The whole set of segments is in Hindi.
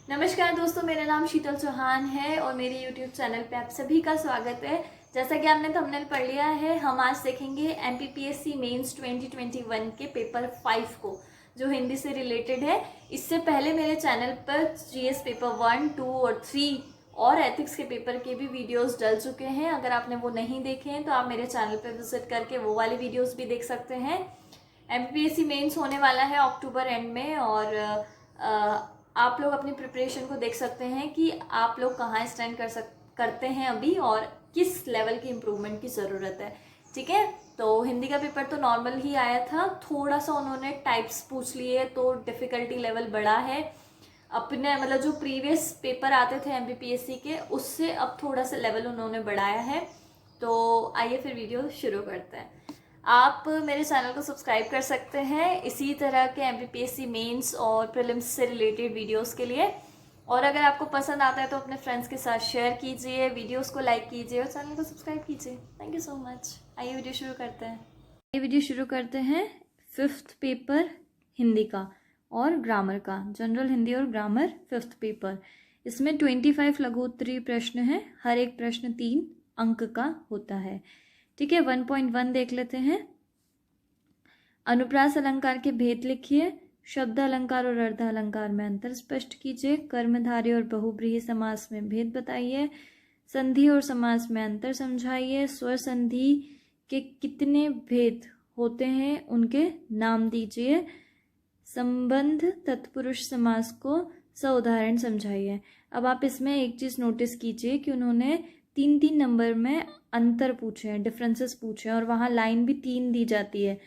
नमस्कार दोस्तों, मेरा नाम शीतल चौहान है और मेरे YouTube चैनल पे आप सभी का स्वागत है। जैसा कि आपने थंबनेल पढ़ लिया है, हम आज देखेंगे MPPSC मेंस 2021 के पेपर 5 को, जो हिंदी से रिलेटेड है। इससे पहले मेरे चैनल पर GS पेपर 1, 2 और 3 और एथिक्स के पेपर के भी वीडियोस डल चुके हैं। अगर आपने वो नहीं देखे हैं तो आप मेरे चैनल पर विजिट करके वो वाले वीडियोज़ भी देख सकते हैं। MPPSC मेंस होने वाला है अक्टूबर एंड में और आप लोग अपनी प्रिपरेशन को देख सकते हैं कि आप लोग कहाँ स्टैंड करते हैं अभी और किस लेवल की इम्प्रूवमेंट की ज़रूरत है। ठीक है, तो हिंदी का पेपर तो नॉर्मल ही आया था, थोड़ा सा उन्होंने टाइप्स पूछ लिए तो डिफ़िकल्टी लेवल बढ़ा है। अपने मतलब जो प्रीवियस पेपर आते थे MPPSC के, उससे अब थोड़ा सा लेवल उन्होंने बढ़ाया है। तो आइए फिर वीडियो शुरू करते हैं। आप मेरे चैनल को सब्सक्राइब कर सकते हैं इसी तरह के MPPSC मेंस और प्रीलिम्स से रिलेटेड वीडियोस के लिए। और अगर आपको पसंद आता है तो अपने फ्रेंड्स के साथ शेयर कीजिए, वीडियोस को लाइक कीजिए और चैनल को सब्सक्राइब कीजिए। Thank you so much. आइए वीडियो शुरू करते हैं। फिफ्थ पेपर हिंदी का और ग्रामर का, जनरल हिंदी और ग्रामर फिफ्थ पेपर। इसमें 25 लघु उत्तरीय प्रश्न हैं, हर एक प्रश्न 3 अंक का होता है। ठीक है, 1.1 देख लेते हैं। अनुप्रास अलंकार के भेद लिखिए, शब्द अलंकार और अर्ध अलंकार में अंतर स्पष्ट कीजिए, कर्मधारय और बहुब्रीहि समास में भेद बताइए, संधि और समास में अंतर समझाइए, स्वर संधि के कितने भेद होते हैं उनके नाम दीजिए, संबंध तत्पुरुष समास को सउदाहरण समझाइए। अब आप इसमें एक चीज़ नोटिस कीजिए कि उन्होंने 3-3 नंबर में अंतर पूछे हैं, डिफरेंसेस पूछे हैं और वहाँ लाइन भी 3 दी जाती है।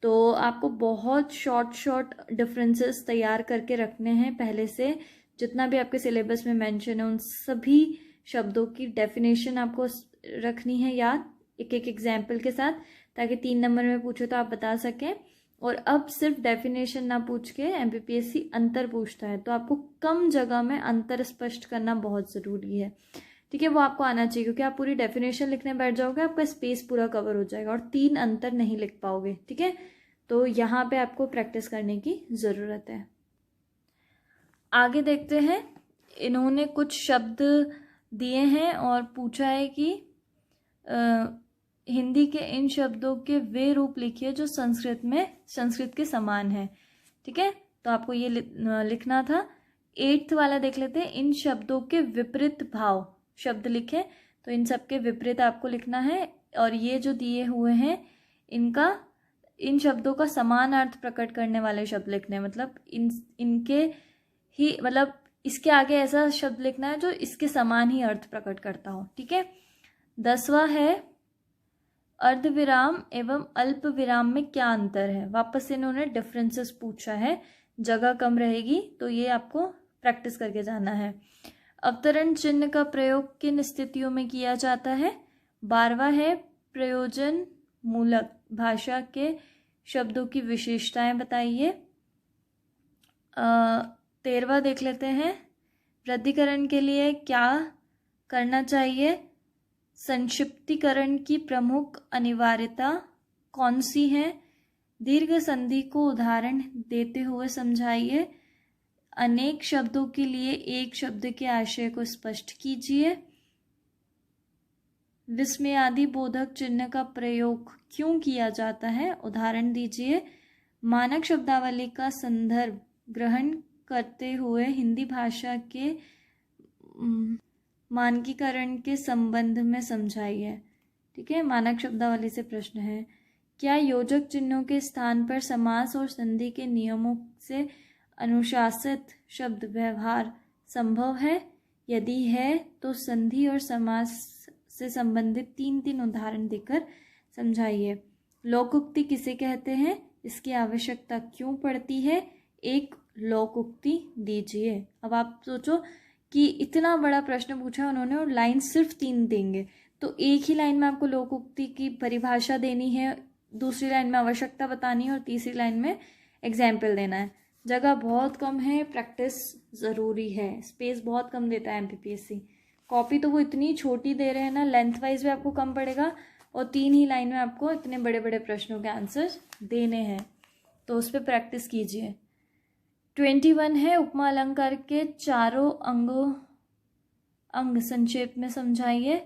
तो आपको बहुत शॉर्ट डिफरेंसेस तैयार करके रखने हैं पहले से। जितना भी आपके सिलेबस में मेंशन है उन सभी शब्दों की डेफिनेशन आपको रखनी है याद, एक एक एग्जाम्पल के साथ, ताकि 3 नंबर में पूछे तो आप बता सकें। और अब सिर्फ डेफिनेशन ना पूछ के MPPSC अंतर पूछता है, तो आपको कम जगह में अंतर स्पष्ट करना बहुत ज़रूरी है। ठीक है, वो आपको आना चाहिए, क्योंकि आप पूरी डेफिनेशन लिखने बैठ जाओगे आपका स्पेस पूरा कवर हो जाएगा और 3 अंतर नहीं लिख पाओगे। ठीक है, तो यहाँ पे आपको प्रैक्टिस करने की ज़रूरत है। आगे देखते हैं, इन्होंने कुछ शब्द दिए हैं और पूछा है कि हिंदी के इन शब्दों के वे रूप लिखिए जो संस्कृत के समान है। ठीक है, तो आपको ये लिखना था। 8th वाला देख लेते हैं, इन शब्दों के विपरीत भाव शब्द लिखे, तो इन सब के विपरीत आपको लिखना है। और ये जो दिए हुए हैं इन शब्दों का समान अर्थ प्रकट करने वाले शब्द लिखने हैं, मतलब इनके ही मतलब इसके आगे ऐसा शब्द लिखना है जो इसके समान ही अर्थ प्रकट करता हो। ठीक है, 10वां है, अर्ध विराम एवं अल्प विराम में क्या अंतर है। वापस से इन्होंने डिफरेंसेस पूछा है, जगह कम रहेगी तो ये आपको प्रैक्टिस करके जाना है। अवतरण चिन्ह का प्रयोग किन स्थितियों में किया जाता है। 12वां है, प्रयोजन मूलक भाषा के शब्दों की विशेषताएं बताइए। 13वां देख लेते हैं, वृद्धिकरण के लिए क्या करना चाहिए। संक्षिप्तीकरण की प्रमुख अनिवार्यता कौन सी है। दीर्घ संधि को उदाहरण देते हुए समझाइए। अनेक शब्दों के लिए एक शब्द के आशय को स्पष्ट कीजिए। विस्मयादि बोधक चिन्ह का प्रयोग क्यों किया जाता है, उदाहरण दीजिए। मानक शब्दावली का संदर्भ ग्रहण करते हुए हिंदी भाषा के मानकीकरण के संबंध में समझाइए। ठीक है, मानक शब्दावली से प्रश्न है। क्या योजक चिन्हों के स्थान पर समास और संधि के नियमों से अनुशासित शब्द व्यवहार संभव है। यदि है तो संधि और समास से संबंधित 3 उदाहरण देकर समझाइए। लोकोक्ति किसे कहते हैं, इसकी आवश्यकता क्यों पड़ती है, एक लोकोक्ति दीजिए। अब आप सोचो कि इतना बड़ा प्रश्न पूछा उन्होंने और लाइन सिर्फ 3 देंगे, तो एक ही लाइन में आपको लोकोक्ति की परिभाषा देनी है, दूसरी लाइन में आवश्यकता बतानी है और तीसरी लाइन में एग्जाम्पल देना है। जगह बहुत कम है, प्रैक्टिस ज़रूरी है, स्पेस बहुत कम देता है MPPSC। कॉपी तो वो इतनी छोटी दे रहे हैं ना, लेंथ वाइज भी आपको कम पड़ेगा और 3 ही लाइन में आपको इतने बड़े बड़े प्रश्नों के आंसर देने हैं, तो उस पर प्रैक्टिस कीजिए। 21 है उपमा अलंकार के चारों अंग संक्षेप में समझाइए।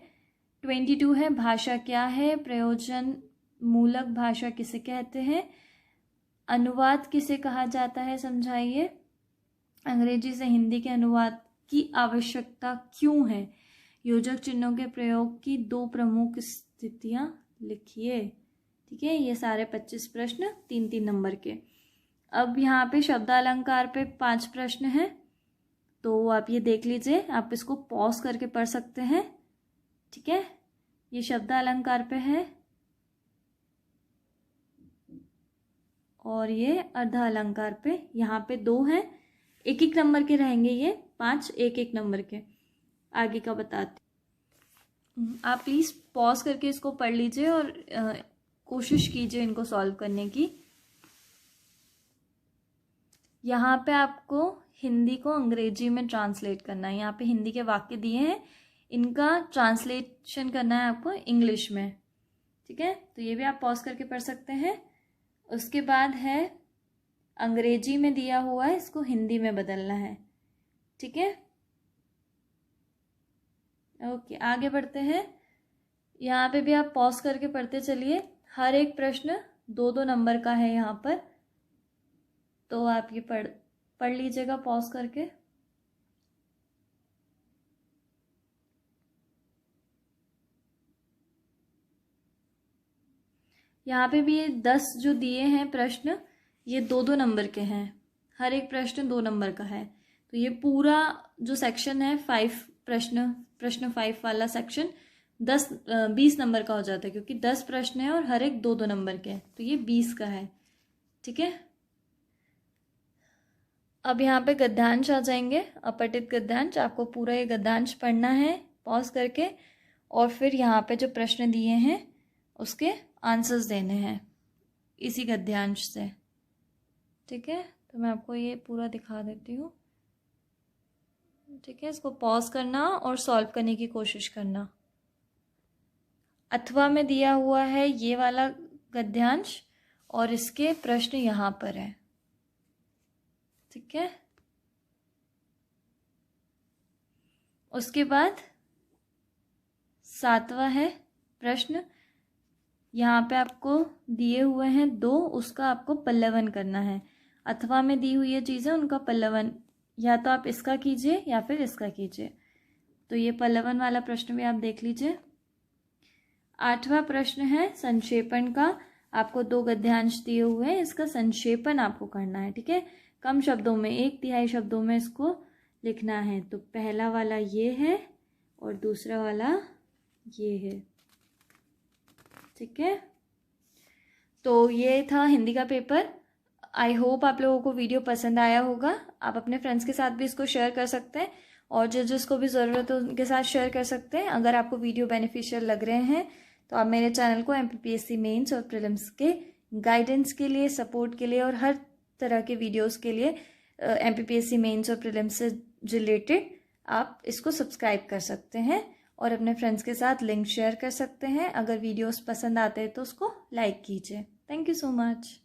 22 है भाषा क्या है, प्रयोजन मूलक भाषा किसे कहते हैं, अनुवाद किसे कहा जाता है समझाइए, अंग्रेजी से हिंदी के अनुवाद की आवश्यकता क्यों है, योजक चिन्हों के प्रयोग की 2 प्रमुख स्थितियां लिखिए। ठीक है, ये सारे 25 प्रश्न 3-3 नंबर के। अब यहाँ पे शब्दालंकार पे 5 प्रश्न हैं, तो आप ये देख लीजिए, आप इसको पॉज करके पढ़ सकते हैं। ठीक है, ये शब्दालंकार पे है और ये अर्धालंकार पे, यहाँ पे 2 हैं, 1-1 नंबर के रहेंगे, ये 5 1-1 नंबर के। आगे का बताते, आप प्लीज़ पॉज करके इसको पढ़ लीजिए और कोशिश कीजिए इनको सॉल्व करने की। यहाँ पे आपको हिंदी को अंग्रेजी में ट्रांसलेट करना है। यहाँ पे हिंदी के वाक्य दिए हैं, इनका ट्रांसलेशन करना है आपको इंग्लिश में। ठीक है, तो ये भी आप पॉज करके पढ़ सकते हैं। उसके बाद है अंग्रेजी में दिया हुआ है, इसको हिंदी में बदलना है। ठीक है, ओके, आगे बढ़ते हैं। यहाँ पे भी आप पॉज करके पढ़ते चलिए। हर एक प्रश्न 2-2 नंबर का है यहाँ पर, तो आप ये पढ़ लीजिएगा पॉज करके। यहाँ पे भी ये 10 जो दिए हैं प्रश्न, ये 2-2 नंबर के हैं, हर एक प्रश्न 2 नंबर का है। तो ये पूरा जो सेक्शन है 5 प्रश्न 5 वाला सेक्शन 20 नंबर का हो जाता है, क्योंकि 10 प्रश्न है और हर एक 2-2 नंबर के हैं, तो ये 20 का है। ठीक है, अब यहाँ पे गद्यांश आ जाएंगे, अपठित गद्यांश। आपको पूरा ये गद्यांश पढ़ना है पॉज करके, और फिर यहाँ पे जो प्रश्न दिए हैं उसके आंसर्स देने हैं इसी गद्यांश से। ठीक है, तो मैं आपको ये पूरा दिखा देती हूँ। ठीक है, इसको पॉज करना और सॉल्व करने की कोशिश करना। अथवा में दिया हुआ है ये वाला गद्यांश और इसके प्रश्न यहाँ पर है। ठीक है, उसके बाद 7वां है प्रश्न, यहाँ पे आपको दिए हुए हैं 2, उसका आपको पल्लवन करना है। अथवा में दी हुई है चीज़ें, उनका पल्लवन या तो आप इसका कीजिए या फिर इसका कीजिए। तो ये पल्लवन वाला प्रश्न भी आप देख लीजिए। 8वां प्रश्न है संक्षेपण का। आपको 2 गद्यांश दिए हुए हैं, इसका संक्षेपण आपको करना है। ठीक है, कम शब्दों में, 1/3 शब्दों में इसको लिखना है। तो पहला वाला ये है और दूसरा वाला ये है। ठीक है, तो ये था हिंदी का पेपर। आई होप आप लोगों को वीडियो पसंद आया होगा। आप अपने फ्रेंड्स के साथ भी इसको शेयर कर सकते हैं और जिसको भी ज़रूरत हो उनके साथ शेयर कर सकते हैं। अगर आपको वीडियो बेनिफिशियल लग रहे हैं तो आप मेरे चैनल को MPPSC मेंस और प्रीलिम्स के गाइडेंस के लिए, सपोर्ट के लिए और हर तरह के वीडियोस के लिए MPPSC मेंस और प्रीलिम्स से रिलेटेड आप इसको सब्सक्राइब कर सकते हैं और अपने फ्रेंड्स के साथ लिंक शेयर कर सकते हैं। अगर वीडियोस पसंद आते हैं तो उसको लाइक कीजिए। Thank you so much.